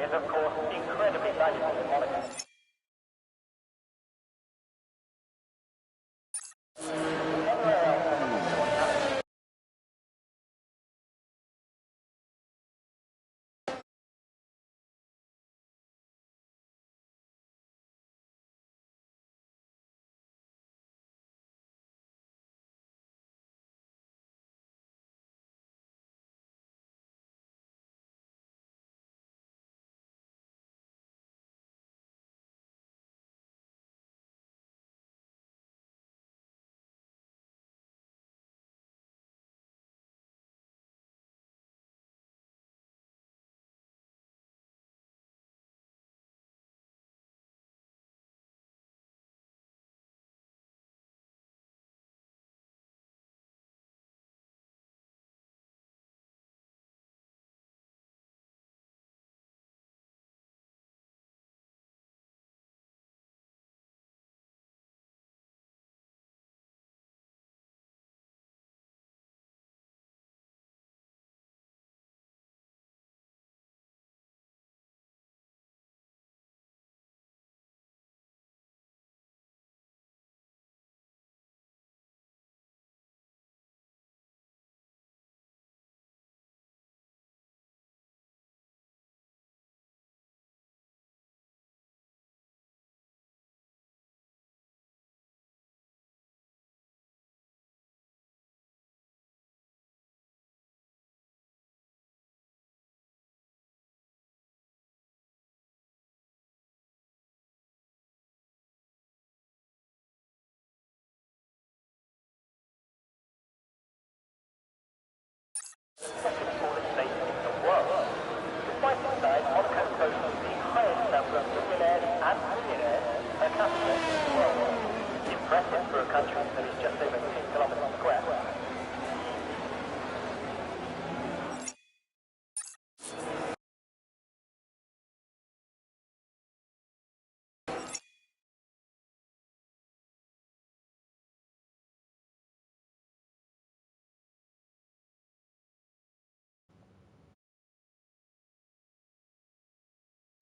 is, of course, incredibly valuable in Monaco. Impressive for a country that is just over 2 kilometers square.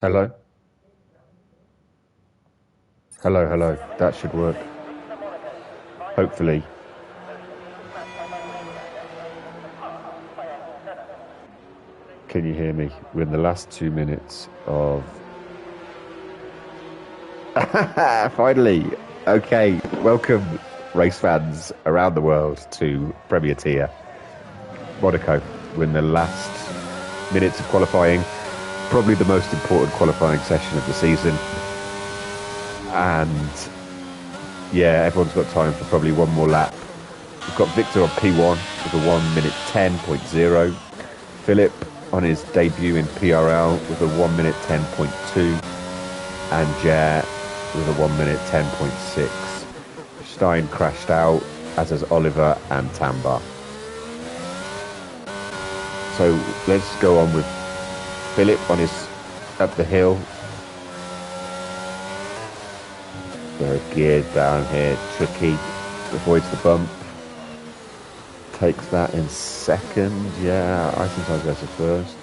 Hello? Hello, hello. That should work. Hopefully. Can you hear me? We're in the last 2 minutes of... Finally! Okay, welcome, race fans around the world, to Premier Tier. Monaco. We're in the last minutes of qualifying. Probably the most important qualifying session of the season. And yeah, everyone's got time for probably one more lap. We've got Victor on P1 with a 1 minute 10.0. Philip on his debut in PRL with a 1 minute 10.2. And Jer with a 1 minute 10.6. Stein crashed out, as has Oliver and Tambar. So let's go on with Philip on his up the hill. The gear down here, tricky, avoids the bump. Takes that in second, yeah, I sometimes go to first.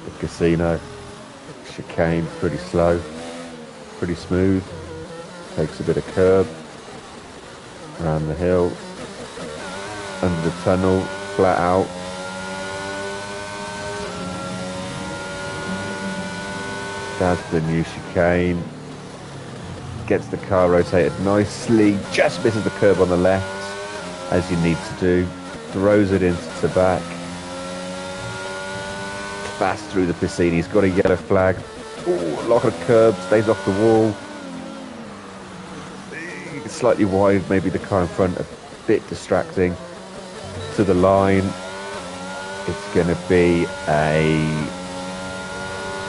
The casino, chicane, pretty slow, pretty smooth. Takes a bit of curb, around the hill, under the tunnel, flat out. That's the new chicane. Gets the car rotated nicely, just misses the curb on the left, as you need to do. Throws it into the back. Fast through the piscine, he's got a yellow flag. Ooh, a lot of curb, stays off the wall. Slightly wide, maybe the car in front a bit distracting. To the line, it's going to be a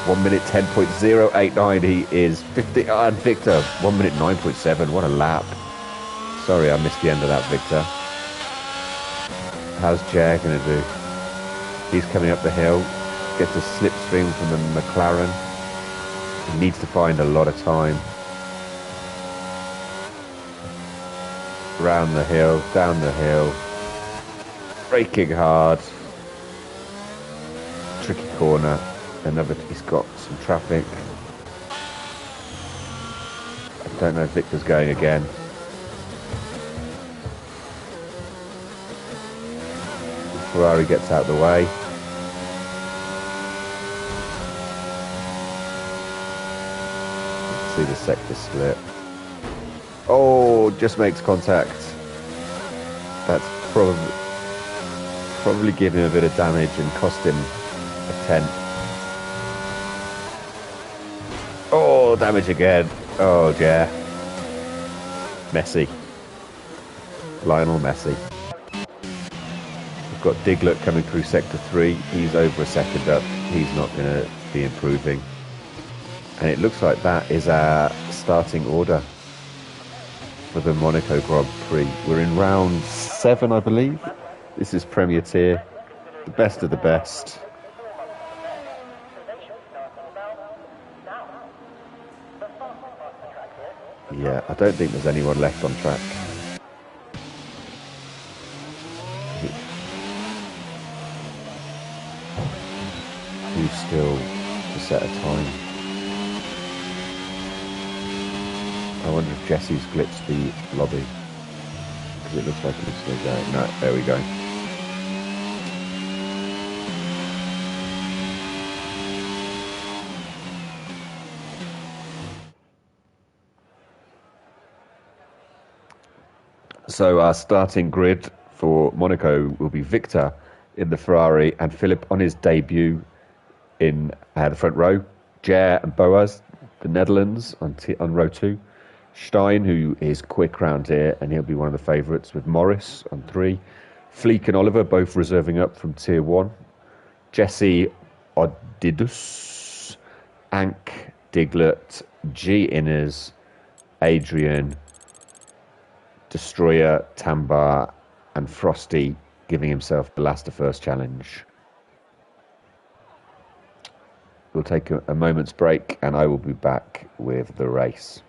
1 minute 10.089. He is 50. And Victor, 1 minute 9.7. What a lap. Sorry, I missed the end of that, Victor. How's Jer going to do? He's coming up the hill. Gets a slipstream from the McLaren. He needs to find a lot of time. Round the hill, down the hill. Braking hard. Tricky corner. He's got some traffic. I don't know if Victor's going again. Ferrari gets out of the way. See the sector split. Oh, just makes contact. That's probably given him a bit of damage and cost him a 10. Oh, damage again. Oh, yeah. Messi. Lionel Messi. We've got Diglett coming through sector 3. He's over a second up. He's not going to be improving. And it looks like that is our starting order for the Monaco Grand Prix. We're in round 7, I believe. This is Premier Tier, the best of the best. Yeah, I don't think there's anyone left on track. Who's still to set a time? I wonder if Jesse's glitched the lobby, because it looks like it's still going. No, there we go. So our starting grid for Monaco will be Victor in the Ferrari and Philip on his debut in the front row. Jer and Boaz, the Netherlands, on row 2. Stein, who is quick round here, and he'll be one of the favourites, with Morris on 3. Fleek and Oliver both reserving up from Tier 1. Jesse Odidus, Ank, Diglett, G. Inners, Adrian, Destroyer, Tambar, and Frosty giving himself the last of first challenge. We'll take a moment's break, and I will be back with the race.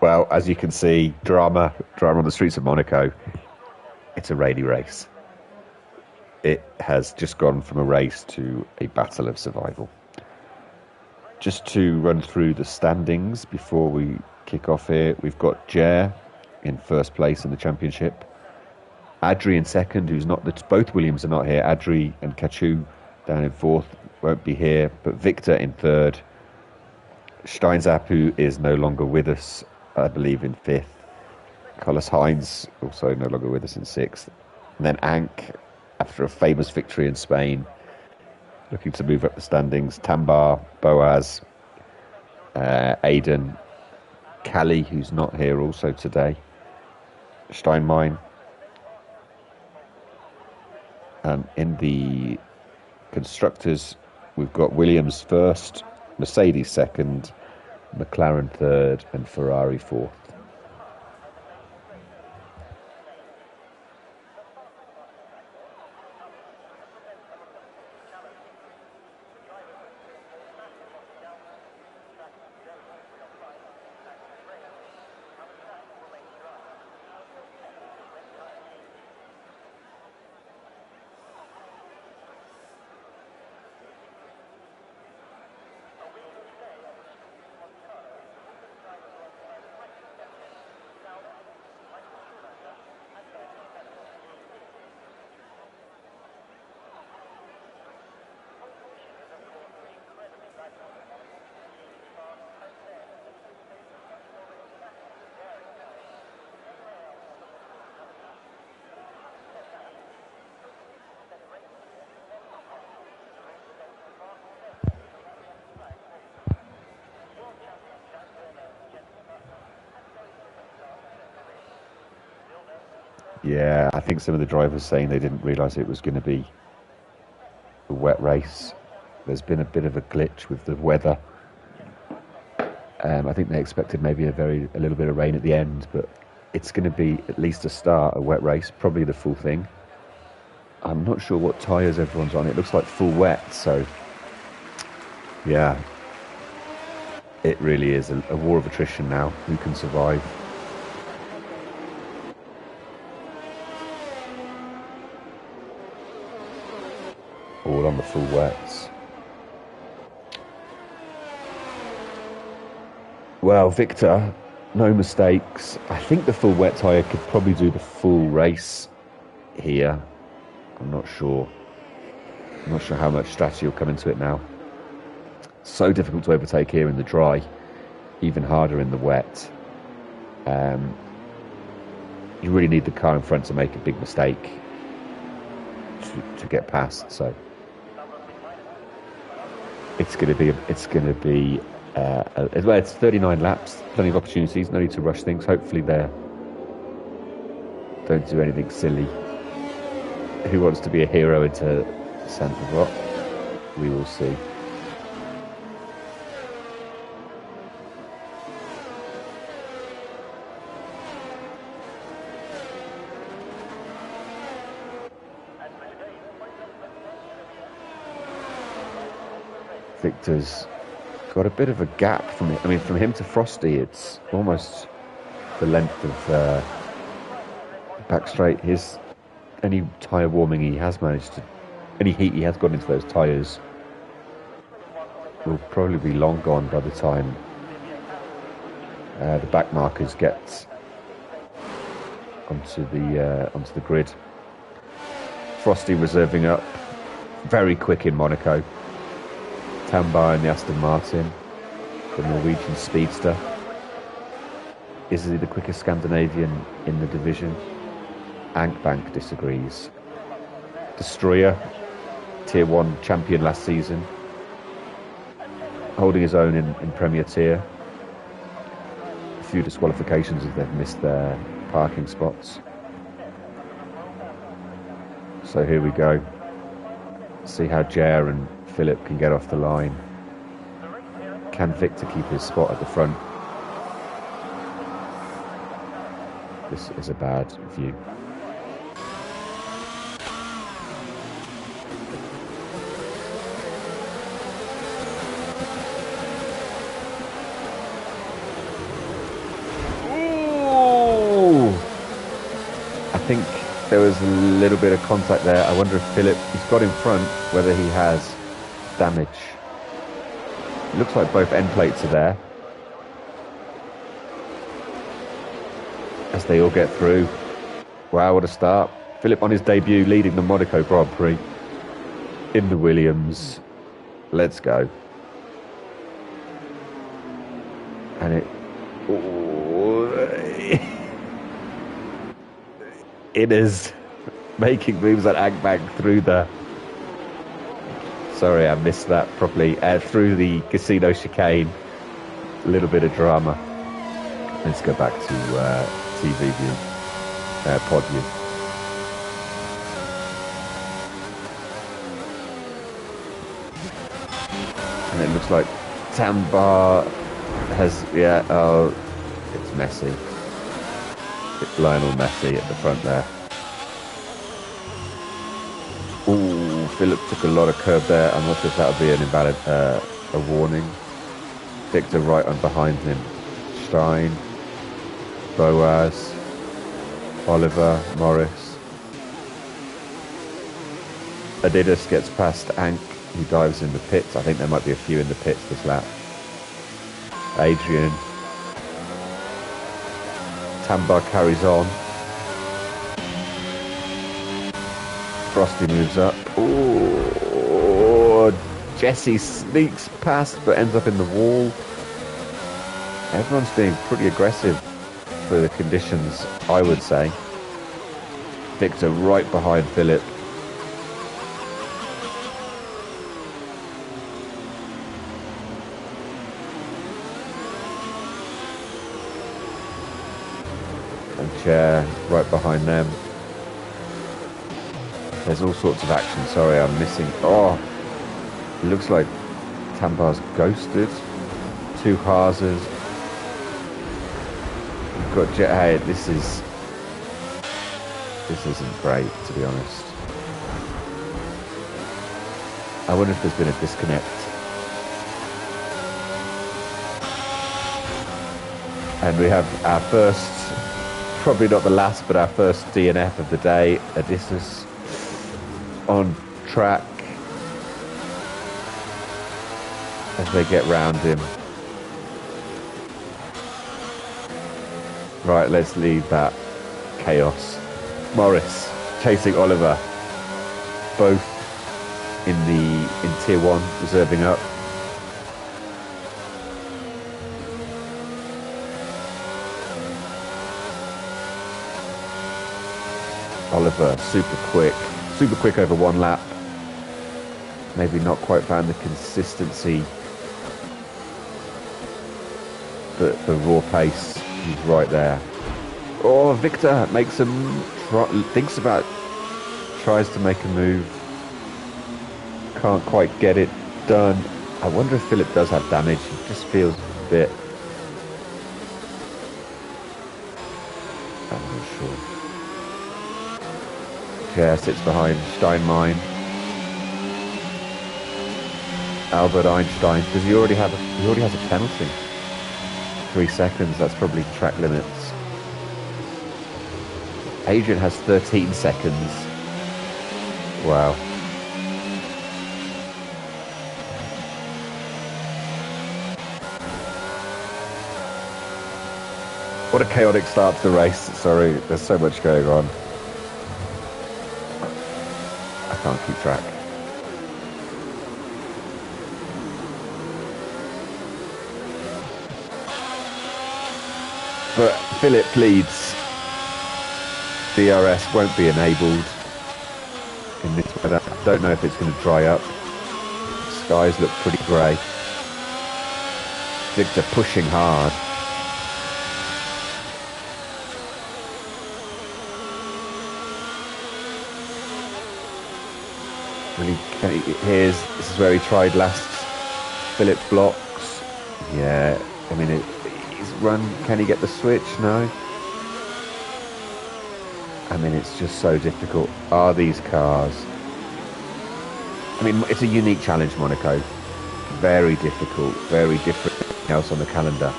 Well, as you can see, drama on the streets of Monaco. It's a rainy race. It has just gone from a race to a battle of survival. Just to run through the standings before we kick off here, we've got Jer in first place in the championship. Adri in second, both Williams are not here. Adri and Kachu down in fourth, won't be here. But Victor in third. Steinzapu is no longer with us, I believe, in fifth. Carlos Hines also no longer with us in sixth. And then Ank, after a famous victory in Spain, looking to move up the standings. Tambar, Boaz, Aidan, Callie, who's not here also today. Steinmine. And in the constructors, we've got Williams first, Mercedes second, McLaren third, and Ferrari fourth. Yeah, I think some of the drivers saying they didn't realise it was going to be a wet race. There's been a bit of a glitch with the weather I think they expected maybe a little bit of rain at the end, but it's going to be at least a start, a wet race, probably the full thing. I'm not sure what tyres everyone's on. It looks like full wet, so yeah, it really is a war of attrition now. Who can survive? All on the full wets. Well, Victor, no mistakes. I think the full wet tyre could probably do the full race here. I'm not sure. I'm not sure how much strategy will come into it now. So difficult to overtake here in the dry, even harder in the wet. You really need the car in front to make a big mistake to get past. So it's going to be well, it's 39 laps, plenty of opportunities. No need to rush things. Hopefully they don't do anything silly. Who wants to be a hero into Santa Rock? We will see. Victor's got a bit of a gap from it. I mean, from him to Frosty, it's almost the length of back straight. Any tyre warming he has managed to, any heat he has got into those tyres will probably be long gone by the time the back markers get onto the grid. Frosty reserving up, very quick in Monaco. Tambar in the Aston Martin, the Norwegian speedster. Is he the quickest Scandinavian in the division? Ankbank disagrees. Destroyer, Tier 1 champion last season, holding his own in Premier Tier. A few disqualifications as they've missed their parking spots. So here we go. See how Jer and Philip can get off the line. Can Victor keep his spot at the front? This is a bad view. Ooh! I think there was a little bit of contact there. I wonder if Philip, he's got in front, whether he has damage. It looks like both end plates are there. As they all get through. Wow, what a start. Philip on his debut leading the Monaco Grand Prix in the Williams. Let's go. And it... it is making moves at Ankbank through the... Sorry, I missed that properly. Through the casino chicane. A little bit of drama. Let's go back to TV view. Pod view. And it looks like Tambar has... Yeah, oh, it's Messi. It's Lionel Messi at the front there. Ooh, Philip took a lot of curb there. I'm not sure if that would be an invalid a warning. Victor right on behind him. Stein, Boaz, Oliver, Morris. Adidas gets past Ank, who dives in the pits. I think there might be a few in the pits this lap. Adrian. Tambar carries on. Frosty moves up. Ooh, Jesse sneaks past but ends up in the wall. Everyone's being pretty aggressive for the conditions, I would say. Victor right behind Philip. And Chair right behind them. There's all sorts of action. Sorry, I'm missing. Oh, it looks like Tambar's ghosted. Two Haasers got jet. Hey, this isn't great, to be honest. I wonder if there's been a disconnect. And we have our first, probably not the last, but our first DNF of the day. Odysseus on track as they get round him. Right, let's leave that chaos. Morris chasing Oliver, both in tier 1, reserving up. Oliver, super quick over 1 lap. Maybe not quite found the consistency, but the raw pace, he's right there. Oh, Victor makes tries to make a move. Can't quite get it done. I wonder if Philip does have damage. He just feels a bit... I'm not sure. Yeah, sits behind Steinmeier. Albert Einstein. Does he already have he already has a penalty? 3 seconds, that's probably track limits. Adrian has 13 seconds. Wow. What a chaotic start to the race. Sorry, there's so much going on. I can't keep track. But Philip leads. DRS won't be enabled in this weather. I don't know if it's going to dry up. Skies look pretty grey. Victor pushing hard. This is where he tried last. Philip blocks. Yeah, I mean, he's run. Can he get the switch? No. I mean, it's just so difficult. Are these cars? I mean, it's a unique challenge, Monaco. Very difficult, very different than anything else on the calendar.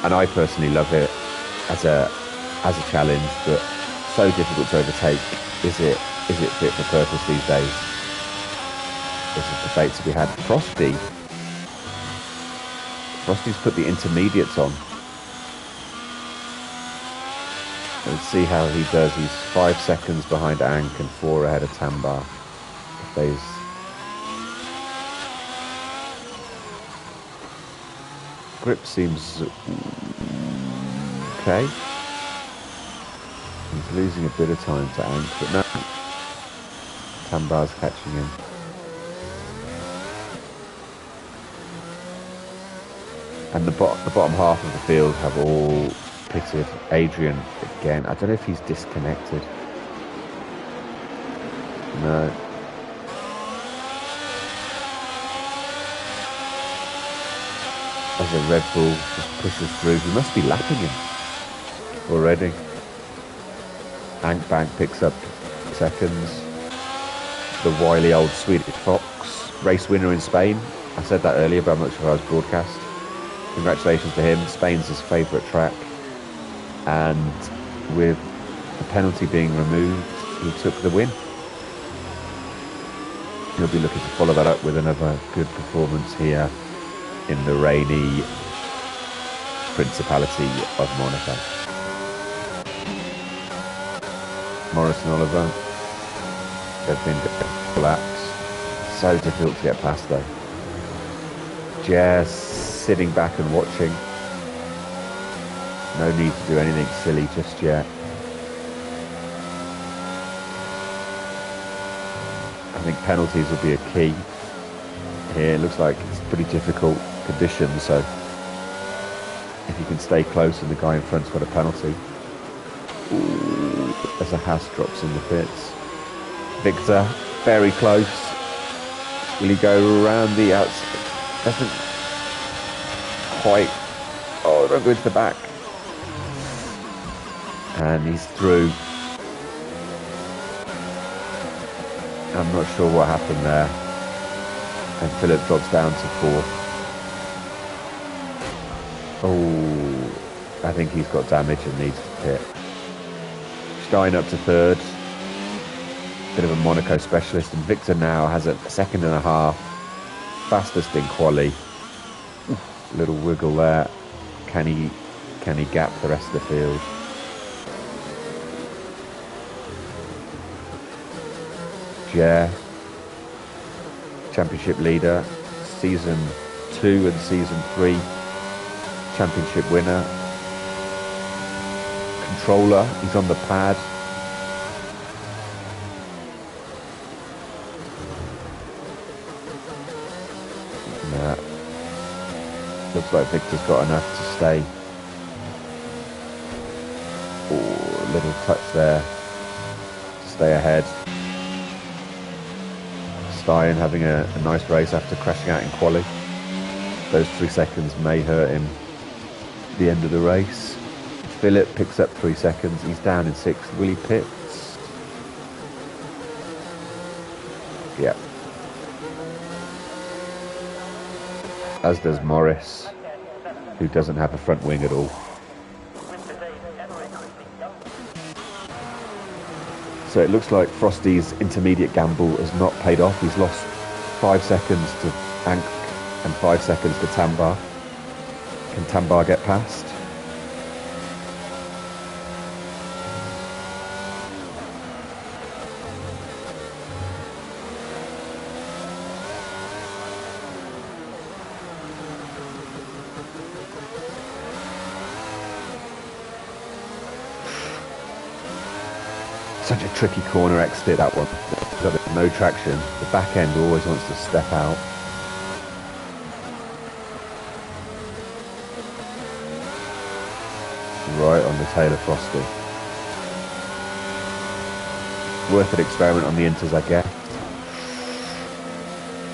And I personally love it as a challenge, but so difficult to overtake. Is it fit for purpose these days? This is the debate to be had. Frosty's put the intermediates on. Let's see how he does. He's 5 seconds behind Ank and 4 ahead of Tambar. Grip seems okay. He's losing a bit of time to Ank, but no. Tambar's catching him. And the bottom half of the field have all pitted. Adrian again. I don't know if he's disconnected. No. As a Red Bull just pushes through. He must be lapping him already. Bank picks up seconds. The wily old Swedish fox. Race winner in Spain. I said that earlier, but I'm not sure if I was broadcast. Congratulations to him. Spain's his favourite track. And with the penalty being removed, he took the win. He'll be looking to follow that up with another good performance here in the rainy Principality of Monaco. Morris and Oliver, they've been laps. So difficult to get past though. Just sitting back and watching. No need to do anything silly just yet. I think penalties will be a key here. It looks like it's pretty difficult conditions, so if you can stay close and the guy in front's got a penalty. Ooh, as a Haas drops in the pits. Victor, very close. Will he go around the outside? Doesn't quite. Oh, don't go into the back. And he's through. I'm not sure what happened there. And Philip drops down to 4th. Oh, I think he's got damage and needs to pit. Stein up to 3rd. Bit of a Monaco specialist. And Victor now has a 2.5 seconds. Fastest in quali. Little wiggle there. Can he gap the rest of the field? Jer, championship leader, season 2 and season 3 championship winner. Controller, he's on the pad. Looks like Victor's got enough to stay. Oh, little touch there to stay ahead. Stein having a nice race after crashing out in quali. Those 3 seconds may hurt him at the end of the race. Philip picks up 3 seconds. He's down in 6th. Will he pit? Yeah. As does Morris, who doesn't have a front wing at all. So it looks like Frosty's intermediate gamble has not paid off. He's lost 5 seconds to Ank and 5 seconds to Tambar. Can Tambar get past? Such a tricky corner exit, that one. Got no traction. The back end always wants to step out. Right on the tail of Frosty. Worth an experiment on the inters, I guess.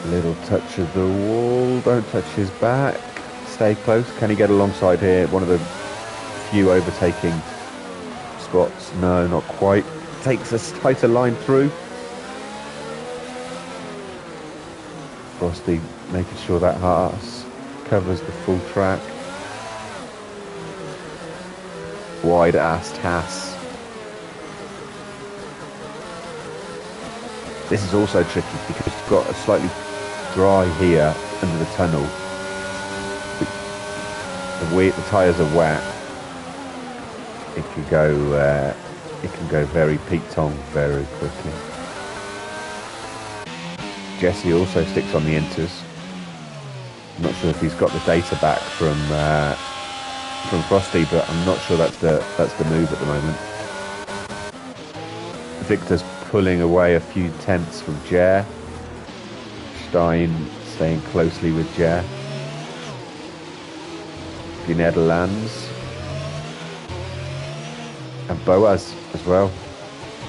Little touch of the wall. Don't touch his back. Stay close. Can he get alongside here? One of the few overtaking spots. No, not quite. Takes a tighter line through. Frosty making sure that Haas covers the full track. Wide-assed Haas. This is also tricky because you've got a slightly dry here under the tunnel. The tyres are wet. It can go very Pete-Tong very quickly. Jesse also sticks on the inters. I'm not sure if he's got the data back from Frosty, but I'm not sure that's the move at the moment. Victor's pulling away a few tenths from Jer. Stein staying closely with Jer. The Netherlands. And Boaz as well.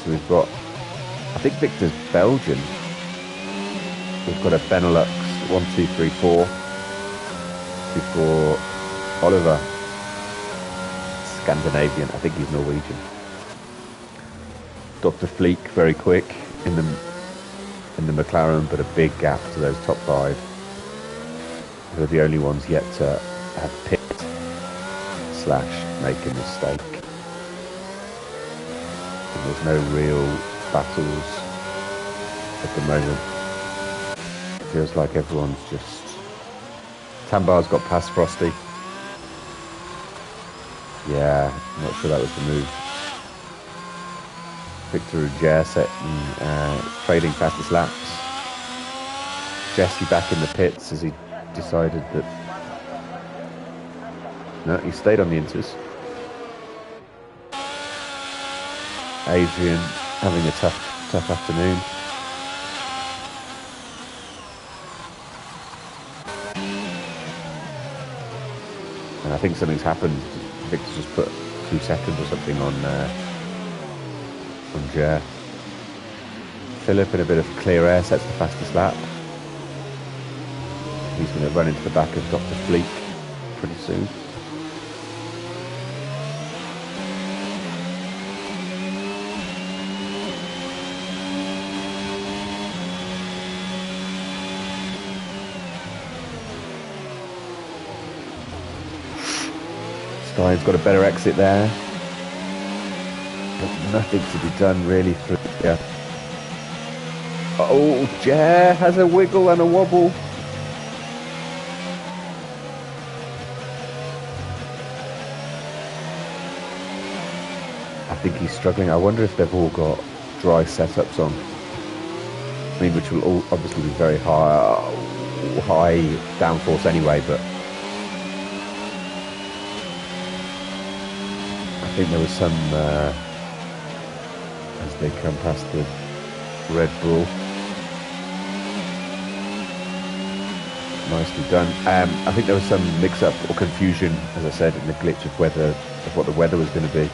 So we've got, I think Victor's Belgian. We've got a Benelux 1, 2, 3, 4 before Oliver. Scandinavian, I think he's Norwegian. Dr. Fleek very quick in the McLaren, but a big gap to those top 5. Who are the only ones yet to have pit / make a mistake. There's no real battles at the moment. It feels like everyone's just... Tambar's got past Frosty. Yeah, I'm not sure that was the move. Victor and Jer trading fastest laps. Jesse back in the pits as he decided that... No, he stayed on the inters. Adrian having a tough afternoon. And I think something's happened. Victor just put 2 seconds or something on Jer. Philip in a bit of clear air sets the fastest lap. He's going to run into the back of Dr. Fleek pretty soon. Stein's got a better exit there. But nothing to be done really through here. Oh, Jer has a wiggle and a wobble. I think he's struggling. I wonder if they've all got dry setups on. I mean, which will all obviously be very high downforce anyway, but I think there was some, as they come past the Red Bull. Nicely done. I think there was some mix-up or confusion, as I said, in the glitch of what the weather was going to be.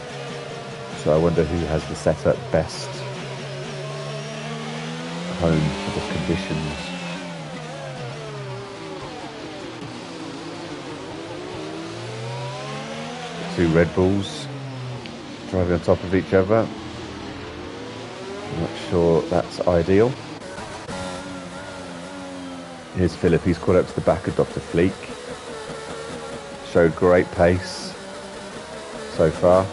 So I wonder who has the setup best home for the conditions. Two Red Bulls driving on top of each other. Not sure that's ideal. Here's Philip, he's caught up to the back of Dr. Fleek. Showed great pace so far.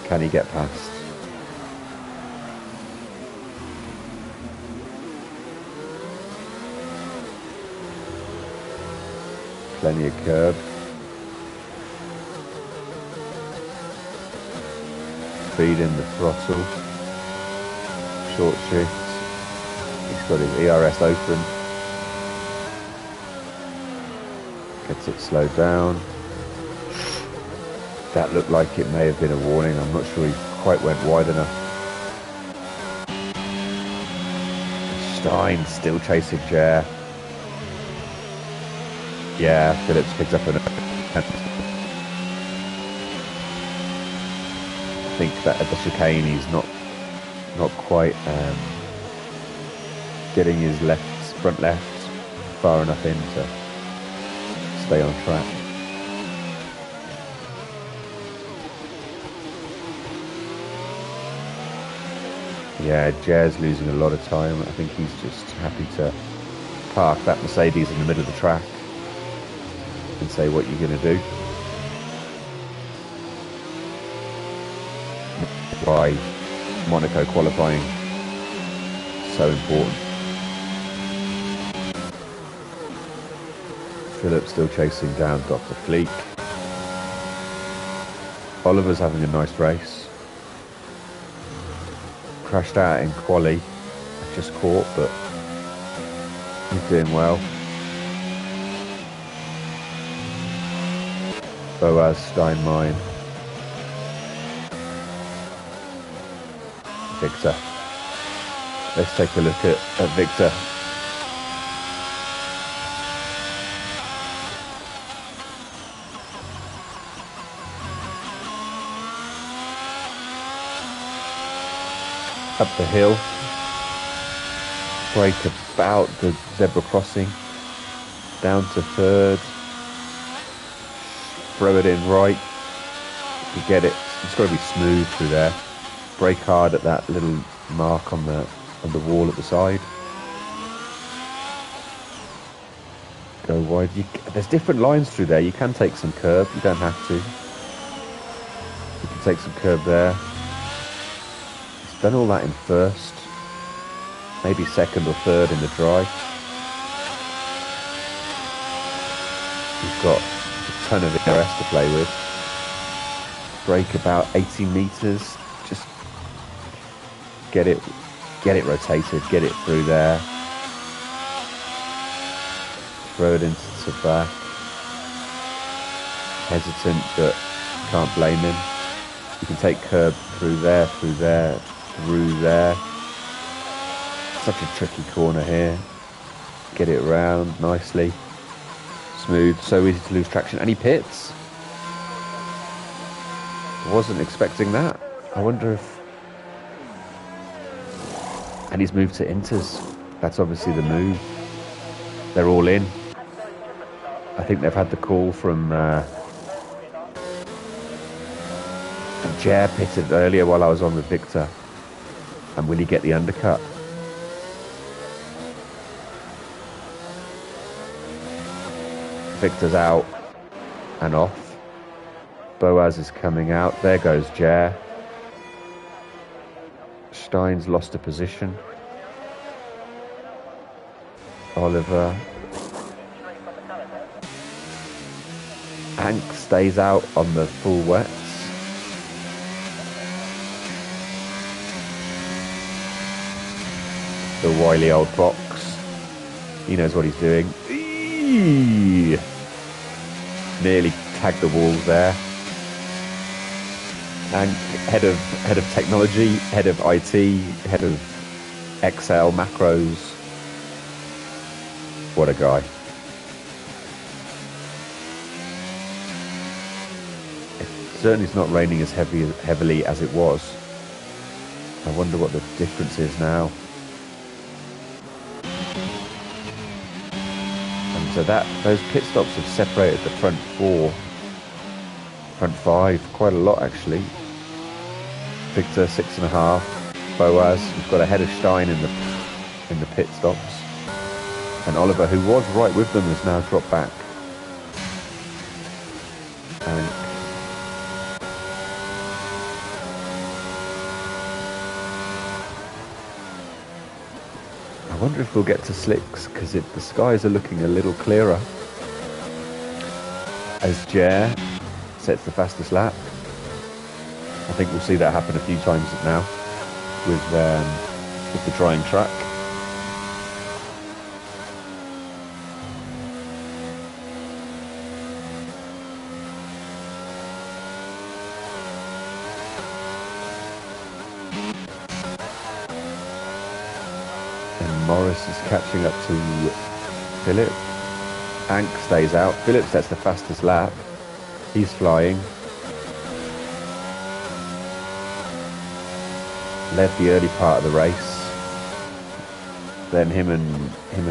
Can he get past? Plenty of curb. Feed in the throttle. Short shift. He's got his ERS open. Gets it slowed down. That looked like it may have been a warning. I'm not sure he quite went wide enough. Stein still chasing Jer. Yeah, Phillips picks up an... I think that at the chicane he's not quite getting his front left far enough in to stay on track. Yeah, Jer's losing a lot of time. I think he's just happy to park that Mercedes in the middle of the track and say what you're going to do. Why Monaco qualifying so important. Philip still chasing down Dr. Fleek. Oliver's having a nice race. Crashed out in quali, just caught, but he's doing well. Boaz, Steinmine, Victor. Let's take a look at Victor. Up the hill, brake about the zebra crossing, down to third, throw it in right, you get it, it's got to be smooth through there, brake hard at that little mark on the wall at the side, go wide, there's different lines through there, you can take some curb, you don't have to, you can take some curb there. Done all that in first, maybe second or third in the dry. We've got a ton of ERS to play with. Brake about 80 meters, just get it rotated, get it through there. Throw it into the back. Hesitant, but can't blame him. You can take curb through there, through there. Such a tricky corner here. Get it around nicely. Smooth, so easy to lose traction. And he pits. Wasn't expecting that. I wonder if... And he's moved to Inters. That's obviously the move. They're all in. I think they've had the call from... Jer pitted earlier while I was on with Victor. And will he get the undercut? Victor's out and off. Boaz is coming out. There goes Jer. Stein's lost a position. Oliver. Hank stays out on the full wets. The wily old fox. He knows what he's doing. Eee! Nearly tagged the walls there. And head of technology, head of IT, head of Excel macros. What a guy. It certainly is not raining as heavily as it was. I wonder what the difference is now. And so those pit stops have separated the front five, quite a lot actually. Victor 6.5. Boaz, we've got ahead of Stein in the pit stops. And Oliver, who was right with them, has now dropped back. And I wonder if we'll get to slicks, because the skies are looking a little clearer. As Jer sets the fastest lap. I think we'll see that happen a few times now with the drying track. And Morris is catching up to Philip. Ank stays out. Philip sets the fastest lap. He's flying. Led the early part of the race. Then him and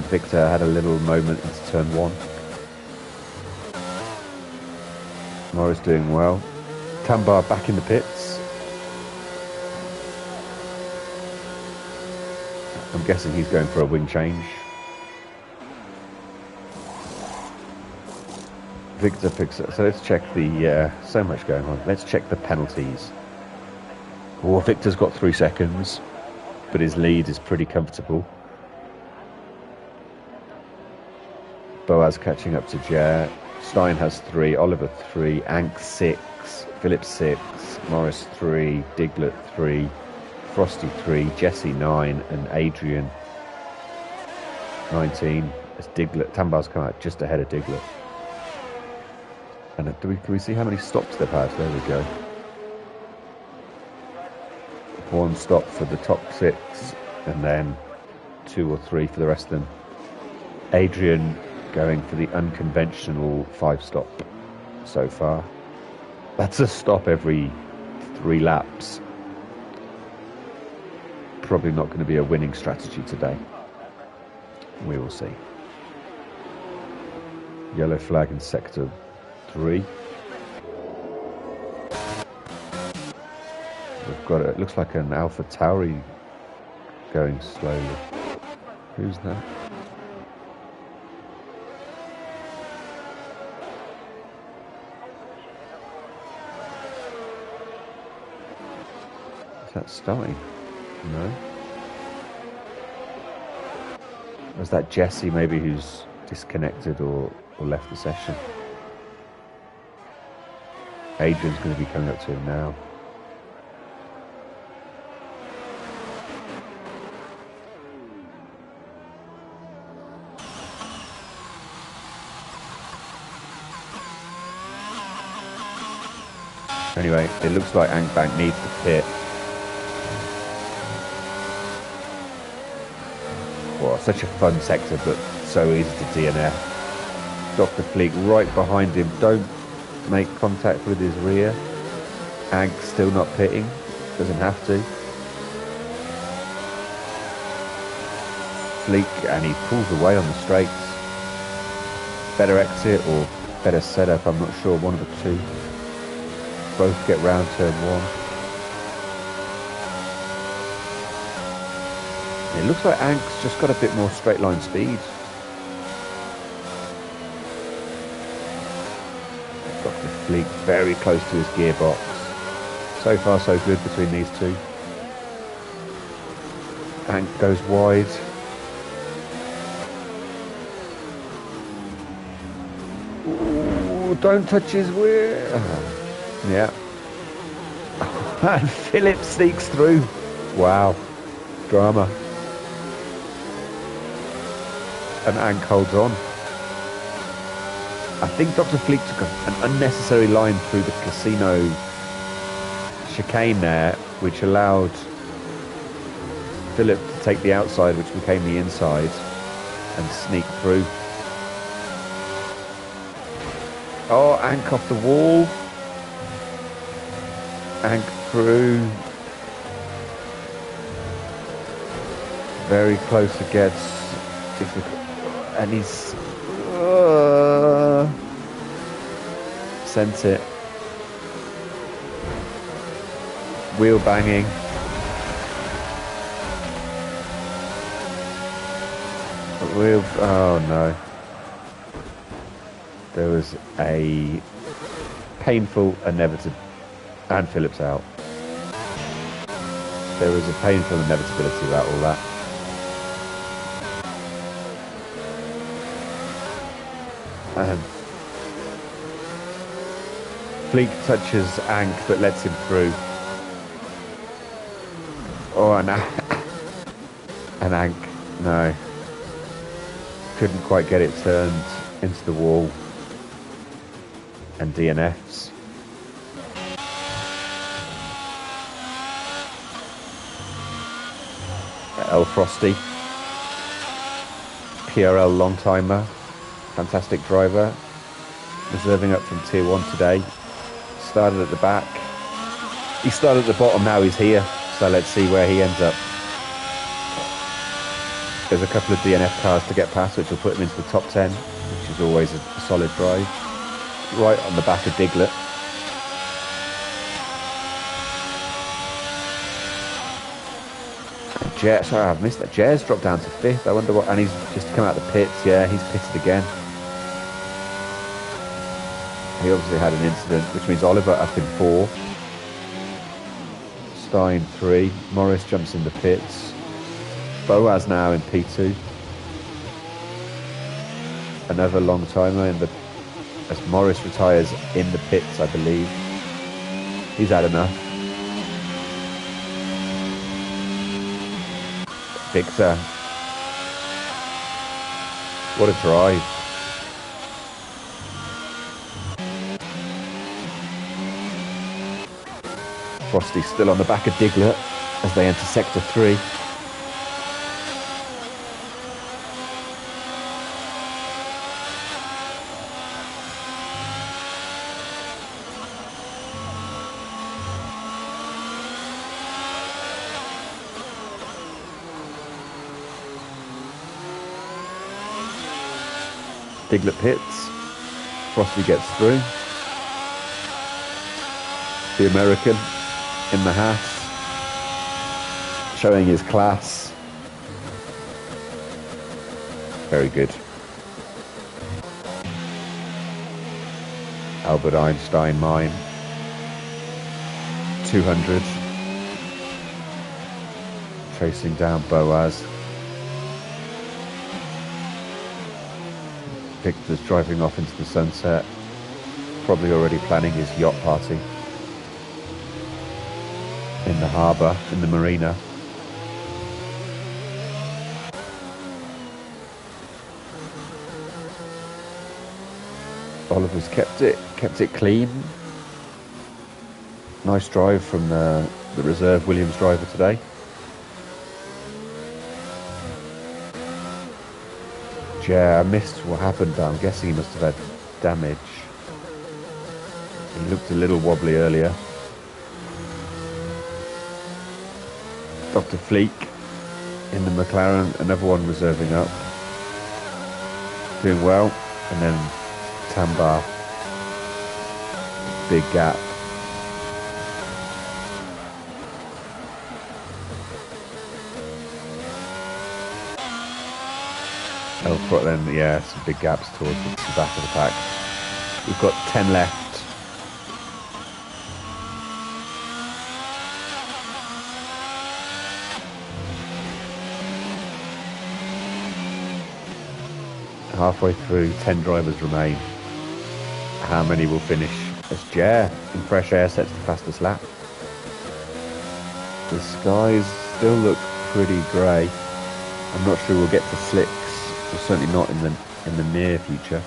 Victor had a little moment into turn 1. Morris doing well. Tambar back in the pits. I'm guessing he's going for a wing change. Victor picks up. So let's check the. So much going on. Let's check the penalties. Oh, Victor's got 3 seconds, but his lead is pretty comfortable. Boaz catching up to Jer. Stein has 3, Oliver 3, Ank 6, Philip 6, Morris 3, Diglett 3, Frosty 3, Jesse 9, and Adrian 19. As Diglett, Tambar's come out just ahead of Diglett. And can we see how many stops they've had? There we go. 1 stop for the top 6, and then 2 or 3 for the rest of them. Adrian going for the unconventional 5 stop so far. That's a stop every 3 laps. Probably not going to be a winning strategy today. We will see. Yellow flag in sector 3. We've got it looks like an Alpha Tauri going slowly. Who's that? Is that starting? No. Or is that Jesse maybe who's disconnected or left the session? Adrian's going to be coming up to him now. Anyway, it looks like Ankbank needs to pit. Well, such a fun sector, but so easy to DNF. Dr. Fleek right behind him. Don't make contact with his rear. Ank still not pitting. Doesn't have to. Fleek, and he pulls away on the straights. Better exit or better setup, I'm not sure. One of the two. Both get round turn 1. It looks like Ank's just got a bit more straight line speed. Fleet very close to his gearbox. So far so good between these two. Hank goes wide. Ooh, don't touch his wheel. Yeah. And Philip sneaks through. Wow. Drama. And Hank holds on. I think Dr. Fleet took an unnecessary line through the casino chicane there, which allowed Philip to take the outside, which became the inside, and sneak through. Oh, Hank off the wall. Hank through. Very close, it gets difficult. And he's... sent it. Wheel banging. Wheel... Oh no. There was a painful inevitability. And Philip's out. There was a painful inevitability about all that. Fleet touches Hank but lets him through. Oh, and Hank, no. Couldn't quite get it turned into the wall. And DNFs. El Frosty. PRL long timer. Fantastic driver. Reserving up from tier 1 today. Started at the back. He started at the bottom, now he's here. So let's see where he ends up. There's a couple of DNF cars to get past, which will put him into the top 10, which is always a solid drive. Right on the back of Diglett. Sorry, I've missed that. Jer's dropped down to 5th. I wonder what... And he's just come out of the pits. Yeah, he's pitted again. He obviously had an incident, which means Oliver up in 4. Stein 3. Morris jumps in the pits. Boaz now in P2. Another long timer in the... As Morris retires in the pits, I believe. He's had enough. Victor. What a drive. Frosty still on the back of Diglett as they enter sector 3. Diglett pits. Frosty gets through. The American in the hat, showing his class. Very good. Albert Einstein mine. 200. Chasing down Boaz. Victor's driving off into the sunset. Probably already planning his yacht party. In the harbour, in the marina. Oliver's kept it clean. Nice drive from the reserve Williams driver today. Yeah, I missed what happened, but I'm guessing he must have had damage. He looked a little wobbly earlier. Dr. Fleek in the McLaren, another one reserving up. Doing well. And then Tambar. Big gap. Then, yeah, some big gaps towards the back of the pack. We've got 10 left Halfway through, 10 drivers remain. How many will finish? As Jer in fresh air sets the fastest lap. The skies still look pretty grey. I'm not sure we'll get to slicks, or certainly not in the near future.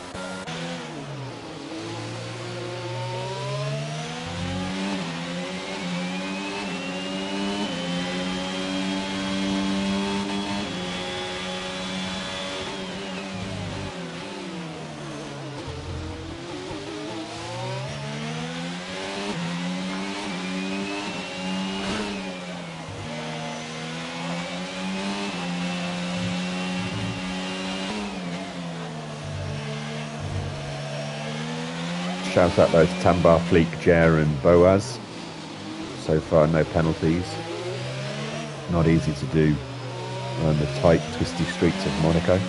Shout out those Tambar, Fleek, Jer and Boaz. So far no penalties. Not easy to do on the tight, twisty streets of Monaco.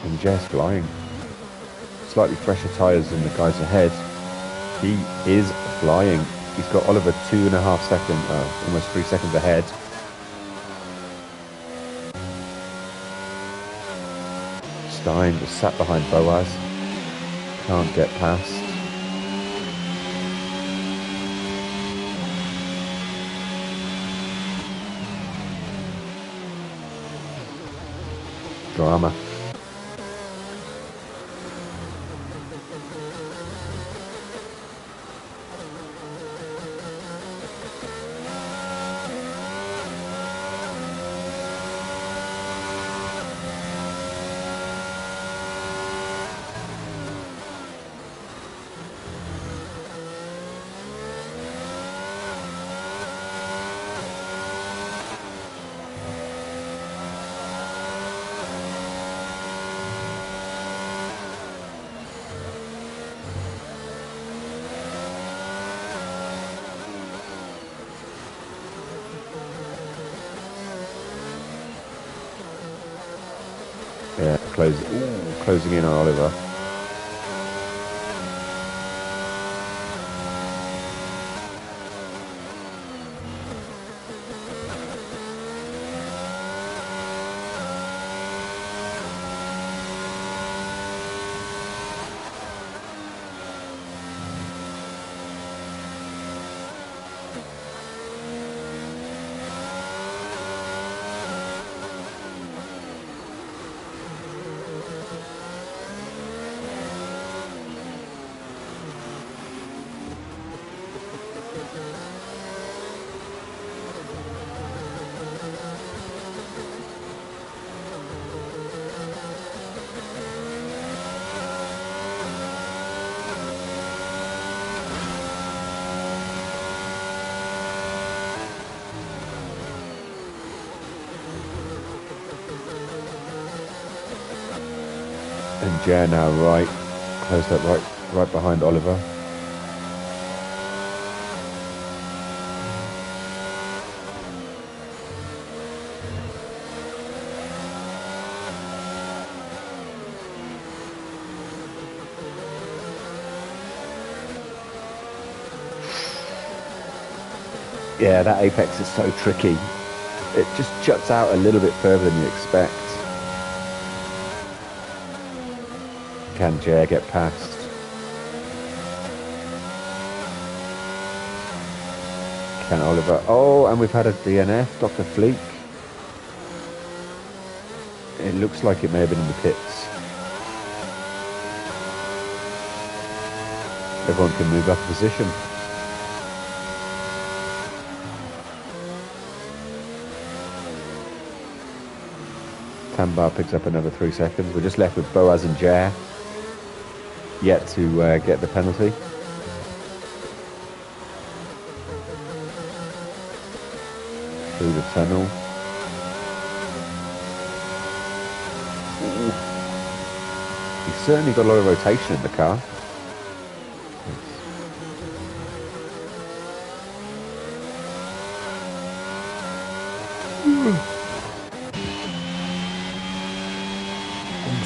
And Jer's flying. Slightly fresher tyres than the guys ahead. He is flying. He's got Oliver 2.5 seconds, almost 3 seconds ahead. Stein just sat behind Boaz. Can't get past. Drama. Yeah, closing in on Oliver. And Jer now closed up right behind Oliver. Yeah, that apex is so tricky. It just juts out a little bit further than you expect. Can Jer get past? Can Oliver? Oh, and we've had a DNF, Dr. Fleek. It looks like it may have been in the pits. Everyone can move up a position. Tambar picks up another 3 seconds. We're just left with Boaz and Jer. Yet to get the penalty. Through the tunnel. Ooh. He's certainly got a lot of rotation in the car.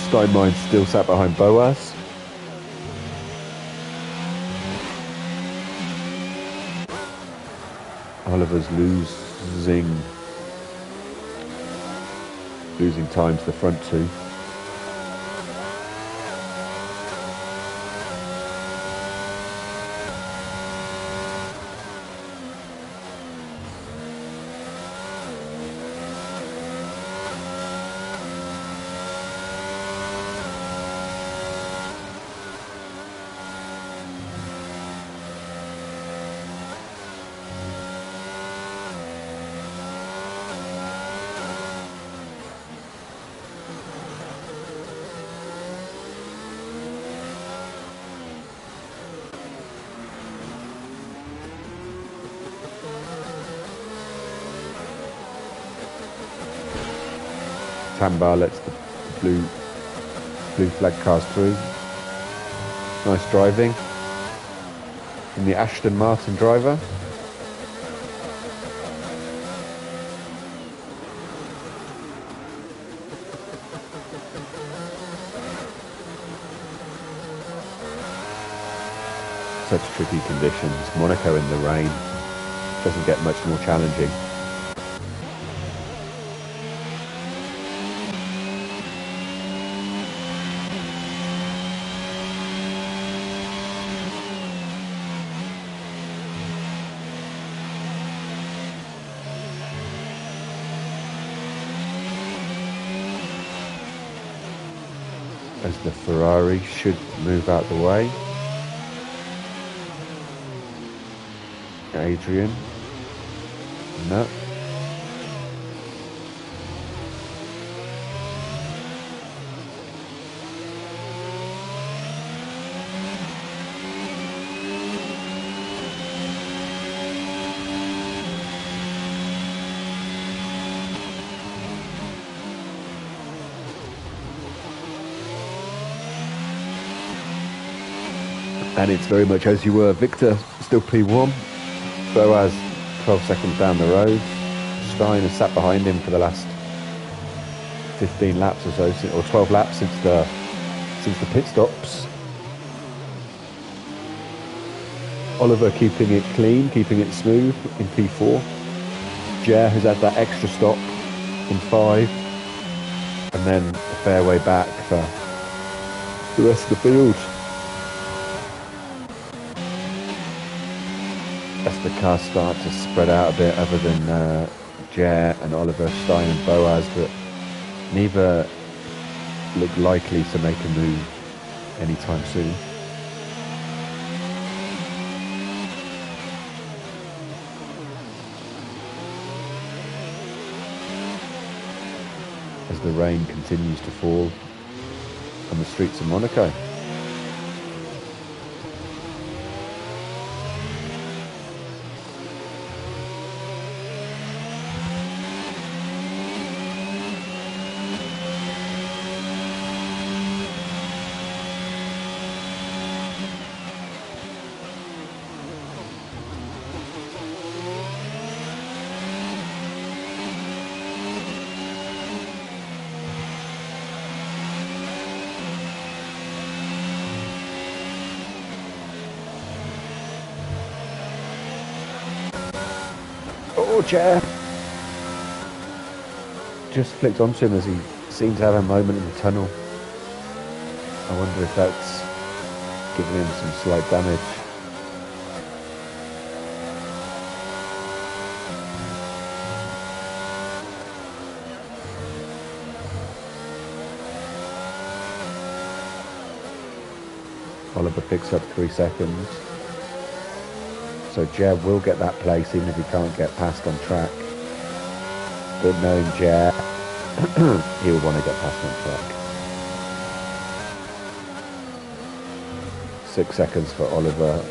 Steinmeier still sat behind Boaz. Oliver's losing time to the front two. Tambar lets the blue flag cars through. Nice driving from the Aston Martin driver. Such tricky conditions. Monaco in the rain doesn't get much more challenging. As the Ferrari should move out the way. Adrian. No. And it's very much as you were. Victor still P1. Boaz 12 seconds down the road. Stein has sat behind him for the last 15 laps or so, or 12 laps since the pit stops. Oliver keeping it clean, keeping it smooth in P4. Jer has had that extra stop in 5, and then a fairway back for the rest of the field. As the cars start to spread out a bit, other than Jer and Oliver, Stein and Boaz, but neither look likely to make a move anytime soon. As the rain continues to fall on the streets of Monaco. Oh, Jer just flicked onto him as he seemed to have a moment in the tunnel. I wonder if that's giving him some slight damage. Oliver picks up 3 seconds. So Jer will get that place even if he can't get past on track. But knowing Jer, he'll want to get past on track. 6 seconds for Oliver.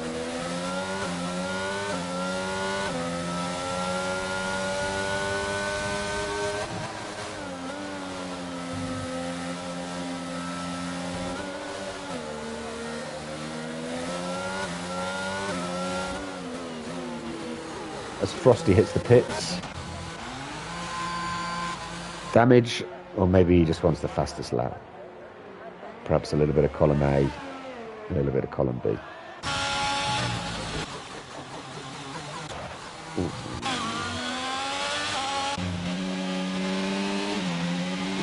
As Frosty hits the pits. Damage, or maybe he just wants the fastest lap. Perhaps a little bit of column A, a little bit of column B. Ooh.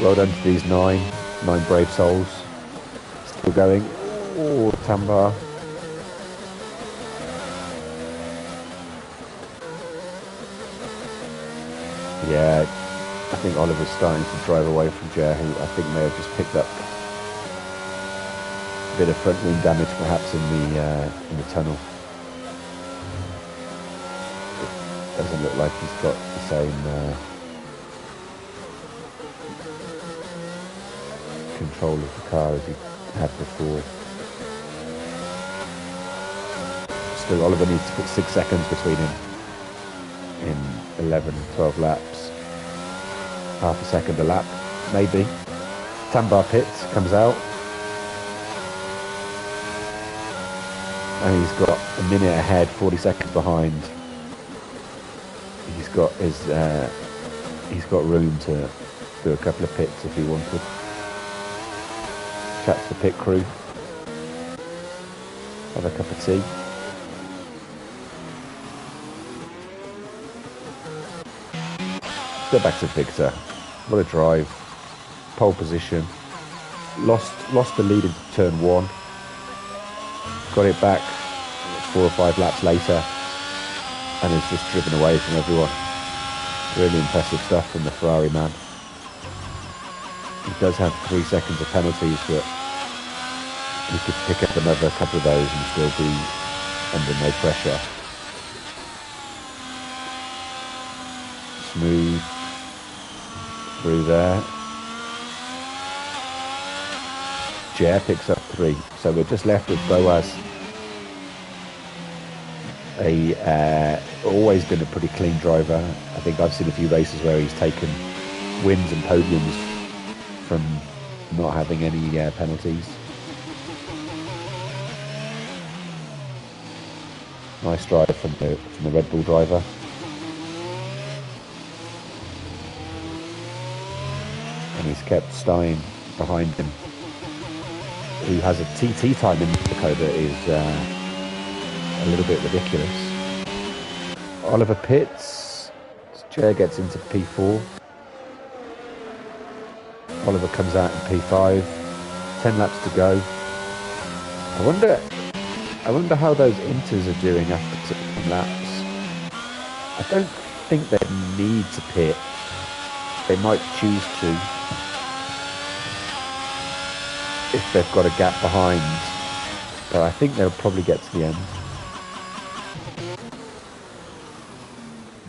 Well done to these nine brave souls. Still going. Oh, Tambar. Yeah, I think Oliver's starting to drive away from Jer, who I think may have just picked up a bit of front wing damage, perhaps in the tunnel. It doesn't look like he's got the same control of the car as he had before. Still, Oliver needs to put 6 seconds between him in 11, 12 laps. Half a second a lap, maybe. Tambar pits, comes out. And he's got a minute ahead, 40 seconds behind. He's got room to do a couple of pits if he wanted. Chat to the pit crew. Have a cup of tea. Go back to Victor. What a drive. Pole position. Lost the lead in turn 1. Got it back 4 or 5 laps later. And is just driven away from everyone. Really impressive stuff from the Ferrari man. He does have 3 seconds of penalties, but he could pick up another couple of those and still be under no pressure. Smooth through there. Jer picks up 3, so we're just left with Boaz. Always been a pretty clean driver. I think I've seen a few races where he's taken wins and podiums from not having any penalties. Nice drive from the Red Bull driver. And he's kept Stein behind him, who has a TT time in Monaco that is a little bit ridiculous. Oliver pits. Jer gets into P4. Oliver comes out in P5. 10 laps to go. I wonder how those Inters are doing after 10 laps. I don't think they need to pit. They might choose to if they've got a gap behind, but I think they'll probably get to the end.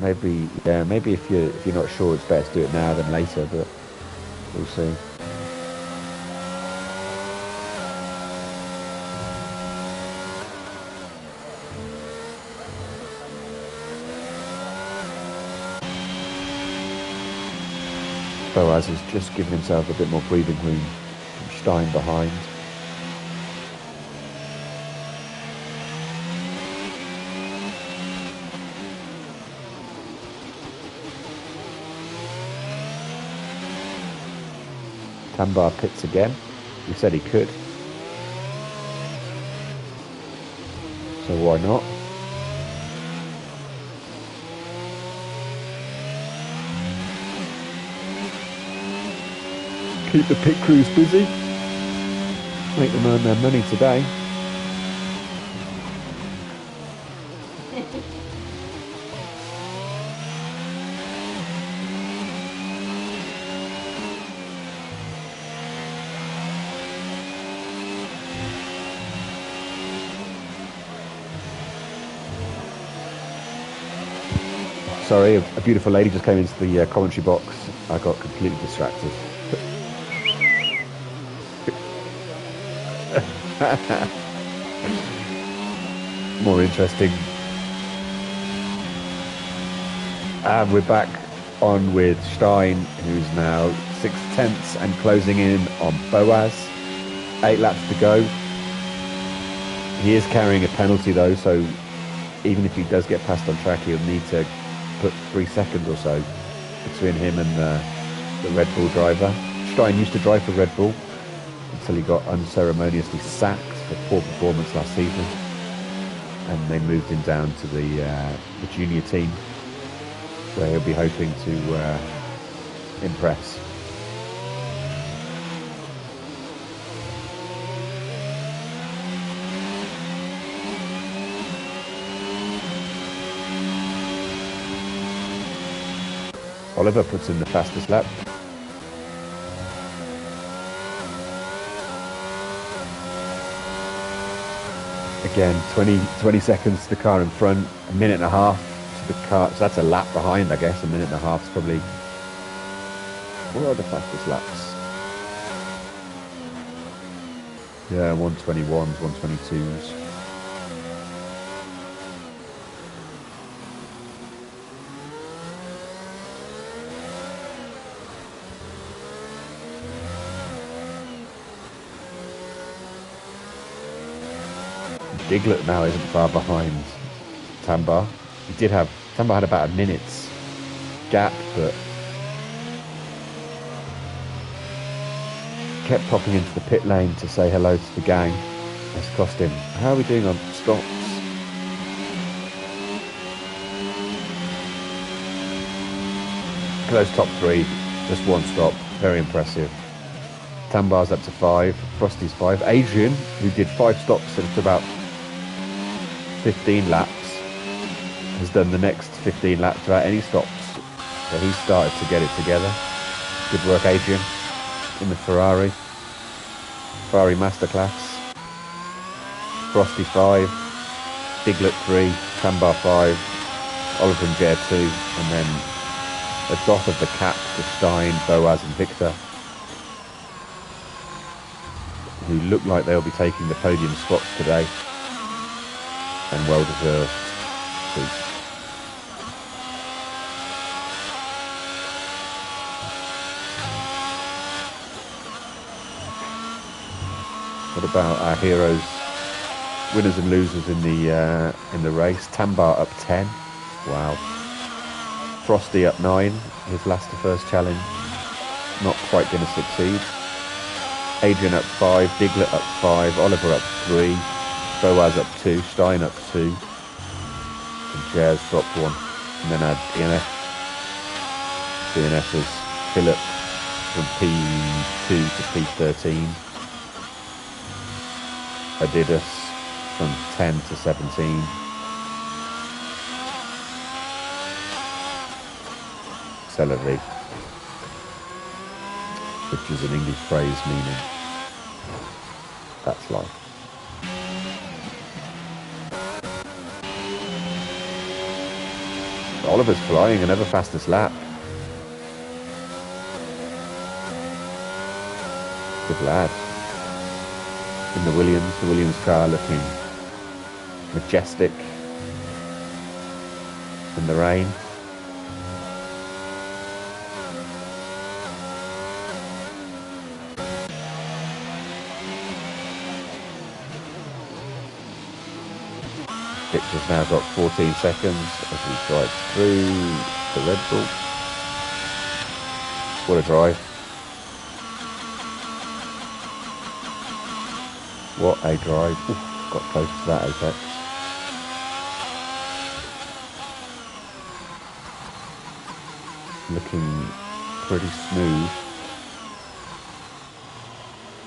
Maybe if you're not sure, it's better to do it now than later, but we'll see. Boaz has just given himself a bit more breathing room from Stein behind. Tambar pits again. He said he could. So why not? Keep the pit crews busy. Make them earn their money today. Sorry, a beautiful lady just came into the commentary box. I got completely distracted. More interesting. And we're back on with Stein, who's now 6/10 and closing in on Boaz. 8 laps to go. He is carrying a penalty though, so even if he does get passed on track, he'll need to put 3 seconds or so between him and the Red Bull driver. Stein used to drive for Red Bull until he got unceremoniously sacked for poor performance last season, and they moved him down to the junior team, where he'll be hoping to impress. Oliver puts in the fastest lap. Again, 20 seconds to the car in front, a minute and a half to the car. So that's a lap behind, I guess. A minute and a half is probably... What are the fastest laps? Yeah, 121s, 122s. Diglett now isn't far behind Tambar. Tambar had about a minute's gap, but kept popping into the pit lane to say hello to the gang. That's cost him. How are we doing on stops? Those top three, just one stop, very impressive. Tambar's up to 5, Frosty's 5. Adrian, who did 5 stops into about 15 laps, has done the next 15 laps without any stops. So he's started to get it together. Good work, Adrian, in the Ferrari. Ferrari Masterclass. Frosty 5, Diglett 3, Tambar 5, Oliver and Jer 2, and then a dot of the cap to Stein, Boaz and Victor, who look like they'll be taking the podium spots today, and well deserved too. What about our heroes, winners and losers in the race? Tambar up 10. Wow. Frosty up 9. His last to first challenge. Not quite going to succeed. Adrian up 5. Diglett up 5. Oliver up 3. Boaz up 2. Stein up 2. And Jer's dropped 1. And then add DNF. DNF is Philip from P2 to P13. Adidas from 10 to 17. Celery, which is an English phrase meaning that's life. Oliver's flying, another fastest lap. Good lad. In the Williams car, looking majestic in the rain. Victor's now got 14 seconds as he drives through the Red Bull. What a drive. What a drive. Oof, got close to that apex. Looking pretty smooth.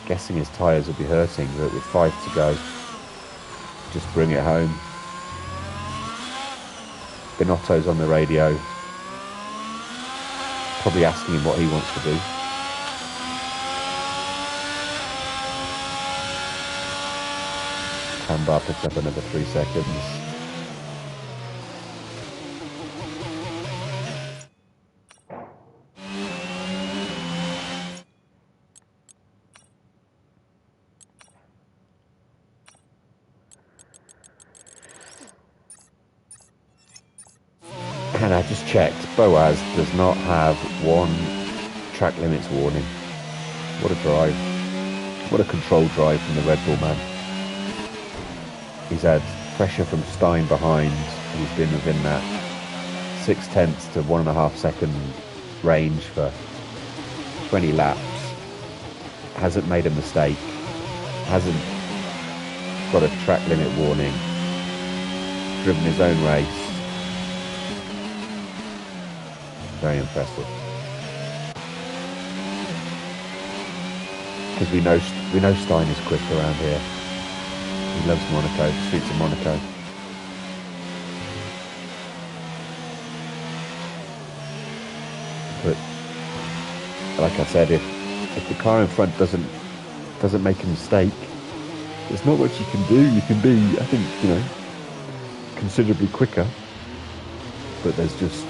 Guessing his tyres will be hurting, but with 5 to go, just bring it home. Binotto's on the radio, probably asking him what he wants to do. Tambar picks up another 3 seconds. And I just checked, Boaz does not have 1 track limits warning. What a drive. What a controlled drive from the Red Bull man. He's had pressure from Stein behind. He's been within that 0.6 to 1.5 second range for 20 laps, hasn't made a mistake, hasn't got a track limit warning, driven his own race. Very impressive. Because we know Stein is quick around here. He loves Monaco, the streets of Monaco. But like I said, if the car in front doesn't make a mistake, there's not much you can do. You can be, I think, you know, considerably quicker, but there's just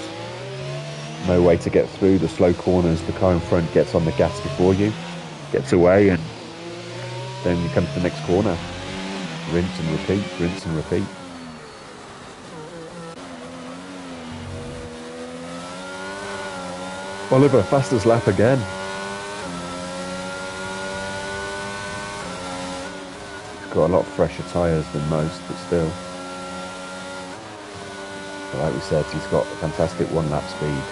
no way to get through the slow corners. The car in front gets on the gas before you, gets away, and then you come to the next corner. Rinse and repeat, rinse and repeat. Oliver, fastest lap again. He's got a lot fresher tyres than most, but still. But like we said, he's got a fantastic one-lap speed.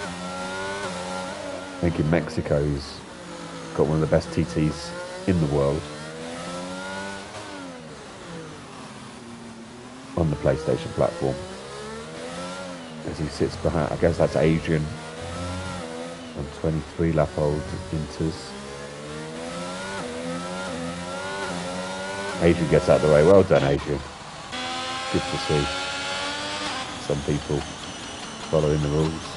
I think in Mexico he's got one of the best TTs in the world on the PlayStation platform. As he sits behind, I guess that's Adrian on 23 lap old Inters. Adrian gets out of the way. Well done, Adrian. Good to see some people following the rules.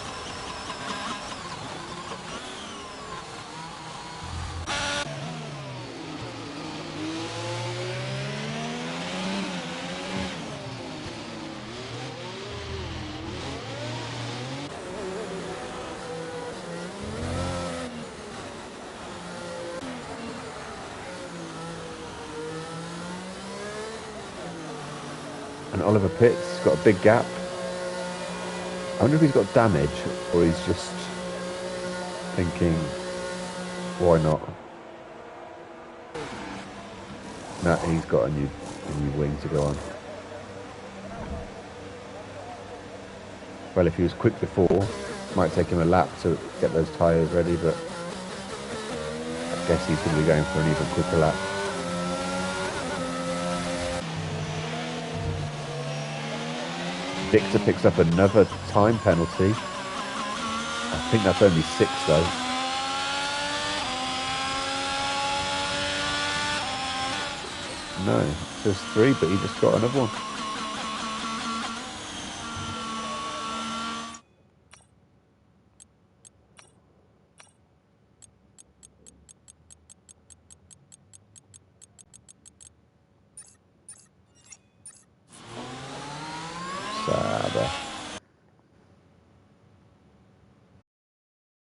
And Oliver Pitts got a big gap. I wonder if he's got damage or he's just thinking, why not? No, he's got a new wing to go on. Well, if he was quick before, it might take him a lap to get those tyres ready, but I guess he's going to be going for an even quicker lap. Victor picks up another time penalty. I think that's only 6 though. No, it says 3, but he just got another one. Sada.